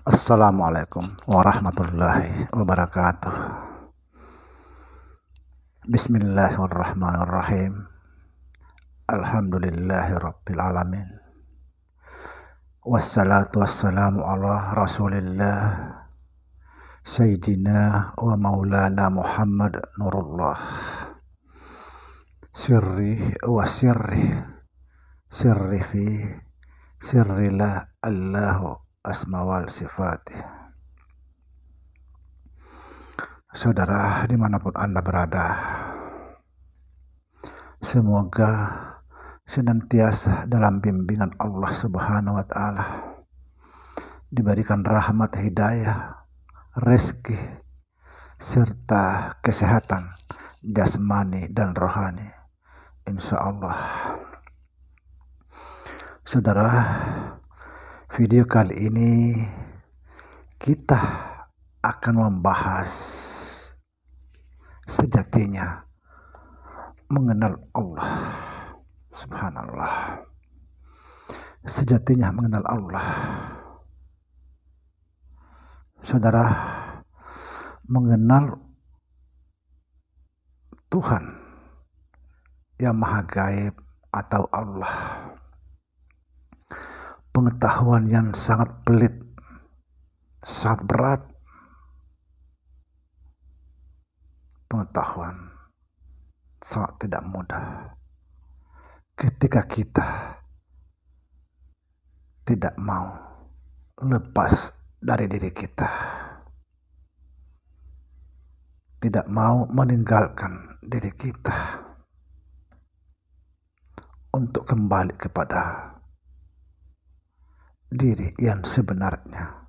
Assalamualaikum warahmatullahi wabarakatuh. Bismillahirrahmanirrahim. Alhamdulillahirabbil alamin. Wassalatu wassalamu ala Rasulillah Sayyidina wa Maulana Muhammad Nurullah. Sirri wa sirri fi sirrilah Allahu asmawal sifati. Saudara dimanapun Anda berada, semoga senantiasa dalam bimbingan Allah Subhanahu wa Ta'ala, diberikan rahmat, hidayah, rezeki, serta kesehatan jasmani dan rohani, insya Allah. Saudara, video kali ini kita akan membahas sejatinya mengenal Allah. Subhanallah. Sejatinya mengenal Allah. Saudara, mengenal Tuhan yang Maha Gaib atau Allah, pengetahuan yang sangat pelit, sangat berat, pengetahuan sangat tidak mudah ketika kita tidak mau lepas dari diri kita, tidak mau meninggalkan diri kita untuk kembali kepada diri yang sebenarnya,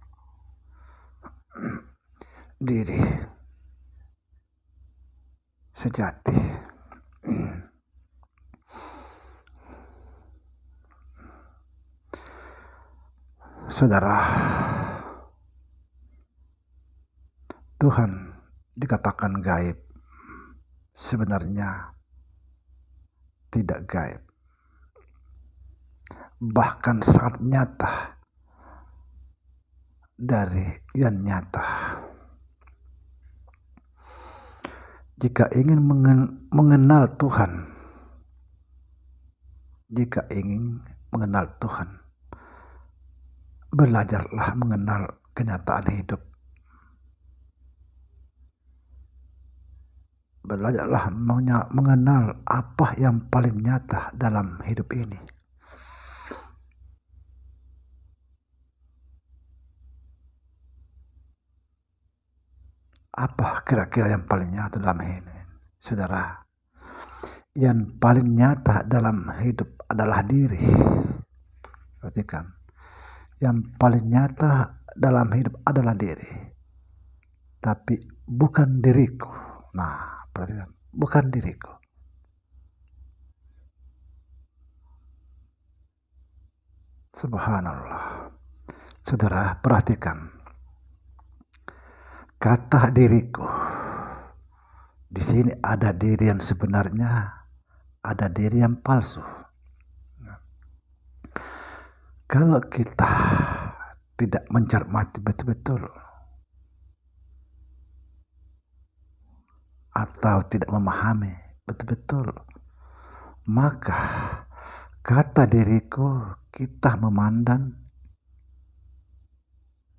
diri sejati. Saudara, Tuhan dikatakan gaib, sebenarnya tidak gaib, bahkan sangat nyata dari yang nyata. Jika ingin mengenal Tuhan, belajarlah mengenal kenyataan hidup. Belajarlah mengenal apa yang paling nyata dalam hidup ini. Apa kira-kira yang paling nyata dalam hidup? Saudara, yang paling nyata dalam hidup adalah diri. Perhatikan, yang paling nyata dalam hidup adalah diri, tapi bukan diriku. Nah, perhatikan, bukan diriku. Subhanallah. Saudara, perhatikan kata diriku. Di sini ada diri yang sebenarnya, ada diri yang palsu. Kalau kita tidak mencermati betul-betul atau tidak memahami betul-betul, maka kata diriku kita memandang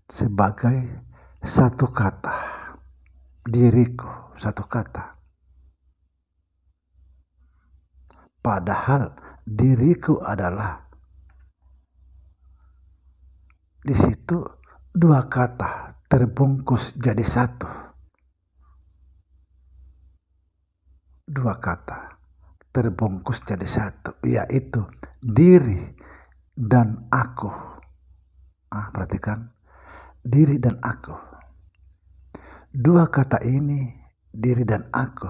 sebagai satu kata. Diriku satu kata, padahal diriku adalah di situ dua kata terbungkus jadi satu. Dua kata terbungkus jadi satu, yaitu diri dan aku. Perhatikan, diri dan aku. Dua kata ini, diri dan aku,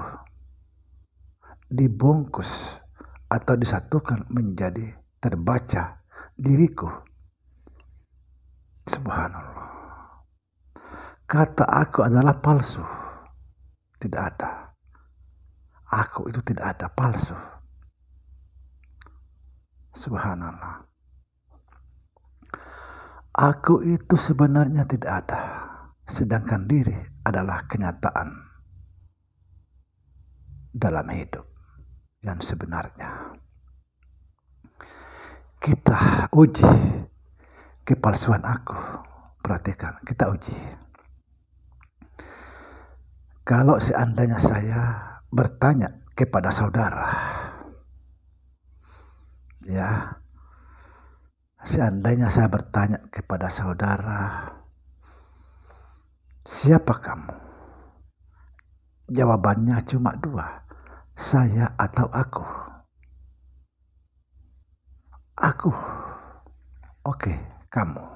dibungkus atau disatukan menjadi terbaca diriku. Subhanallah. Kata aku adalah palsu, tidak ada. Aku itu tidak ada, palsu. Subhanallah. Aku itu sebenarnya tidak ada, sedangkan diri adalah kenyataan dalam hidup yang sebenarnya. Kita uji kepalsuan aku. Perhatikan, kita uji. Kalau seandainya saya bertanya kepada saudara, ya, seandainya saya bertanya kepada saudara, siapa kamu? Jawabannya cuma dua, saya atau aku. Aku. Oke, kamu.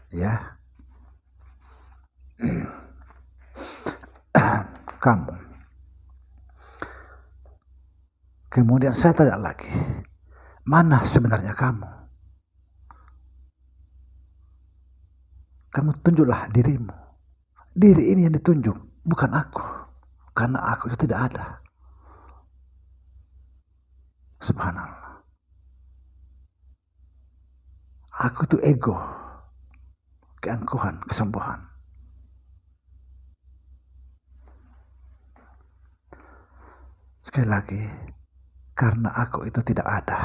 Ya. Kamu. Kemudian saya tanya lagi, mana sebenarnya kamu? Kamu tunjuklah dirimu. Diri ini yang ditunjuk, bukan aku. Karena aku itu tidak ada. Subhanallah. Aku itu ego, keangkuhan, kesembuhan. Sekali lagi, karena aku itu tidak ada.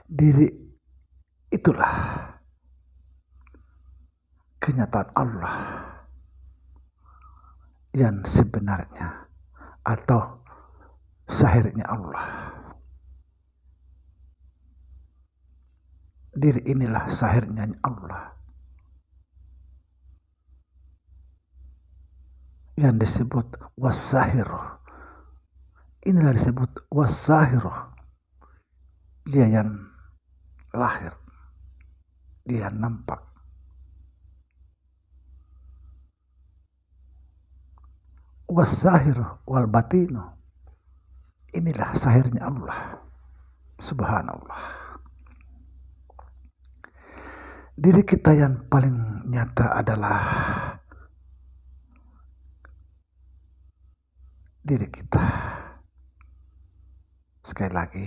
Diri itulah kenyataan Allah yang sebenarnya atau zahirnya Allah. Diri inilah zahirnya Allah yang disebut wasahiru. Inilah disebut wasahiru. Dia yang lahir, dia yang nampak. Wasahiru wal batinu. Inilah zahirnya Allah. Subhanallah. Diri kita yang paling nyata adalah diri kita. Sekali lagi,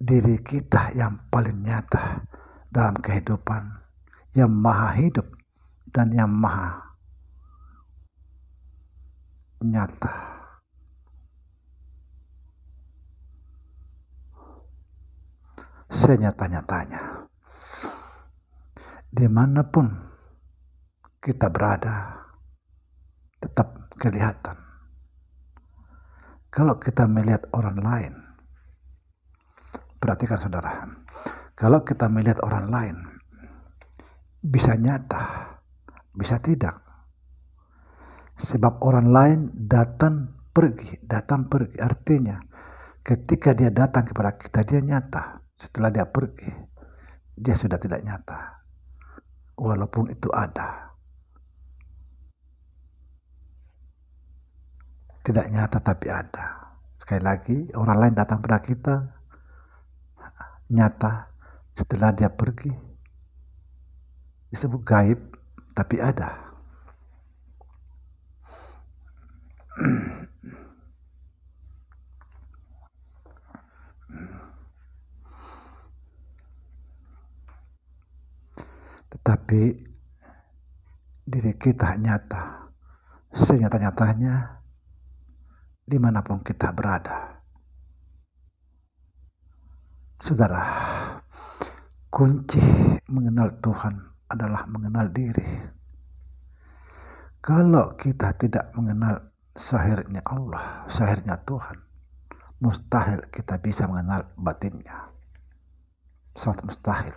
diri kita yang paling nyata dalam kehidupan, yang maha hidup dan yang maha nyata. Senyata-nyatanya. Dimanapun kita berada, tetap kelihatan. Kalau kita melihat orang lain, perhatikan saudara, kalau kita melihat orang lain, bisa nyata, bisa tidak. Sebab orang lain datang pergi. Artinya ketika dia datang kepada kita, dia nyata. Setelah dia pergi, dia sudah tidak nyata. Walaupun itu ada. Tidak nyata tapi ada. Sekali lagi, orang lain datang pada kita, nyata. Setelah dia pergi, disebut gaib, tapi ada. Tetapi diri kita nyata, senyata-nyatanya dimanapun kita berada. Saudara, kunci mengenal Tuhan adalah mengenal diri. Kalau kita tidak mengenal zahirnya Allah, zahirnya Tuhan, mustahil kita bisa mengenal batinnya. Sangat mustahil.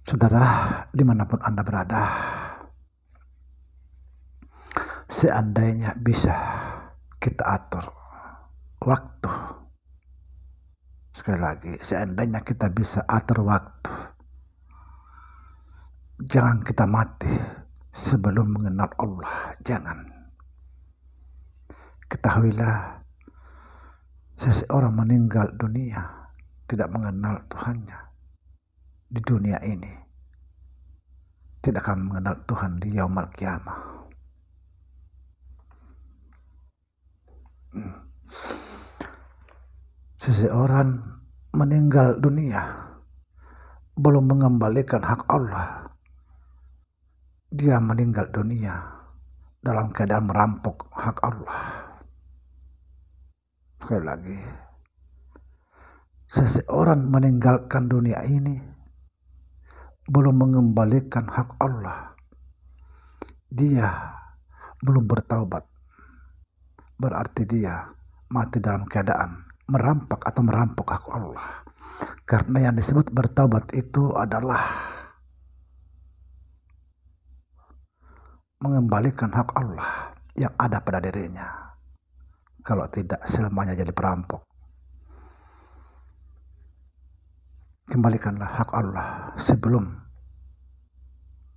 Saudara, dimanapun Anda berada, seandainya bisa kita atur waktu, sekali lagi, seandainya kita bisa atur waktu, jangan kita mati sebelum mengenal Allah, jangan. Ketahuilah, seseorang meninggal dunia tidak mengenal Tuhannya di dunia ini, tidak akan mengenal Tuhan di yaumul qiyamah. seseorang meninggal dunia belum mengembalikan hak Allah, dia meninggal dunia dalam keadaan merampok hak Allah. Sekali lagi, seseorang meninggalkan dunia ini belum mengembalikan hak Allah, dia belum bertaubat, berarti dia mati dalam keadaan merampok atau merampok hak Allah. Karena yang disebut bertaubat itu adalah mengembalikan hak Allah yang ada pada dirinya. Kalau tidak, selamanya jadi perampok. Kembalikanlah hak Allah sebelum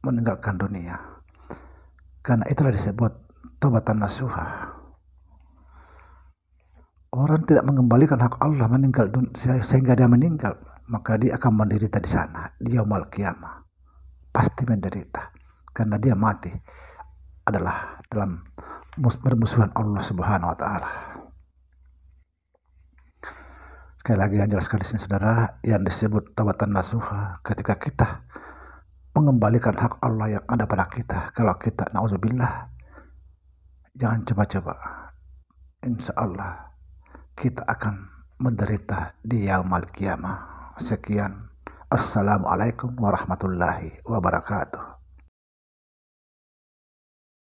meninggalkan dunia. Karena itulah disebut taubatan nasuha. Orang tidak mengembalikan hak Allah meninggal sehingga dia meninggal, maka dia akan menderita di sana di yaumul qiyamah. Pasti menderita karena dia mati adalah dalam bermusuhan Allah Subhanahu wa taala. Sekali lagi yang jelas sekali sini saudara, yang disebut taubatan nasuha ketika kita mengembalikan hak Allah yang ada pada kita. Kalau kita na'udzubillah, jangan coba-coba, insya Allah kita akan menderita di yaumul qiyamah. Sekian, assalamualaikum warahmatullahi wabarakatuh.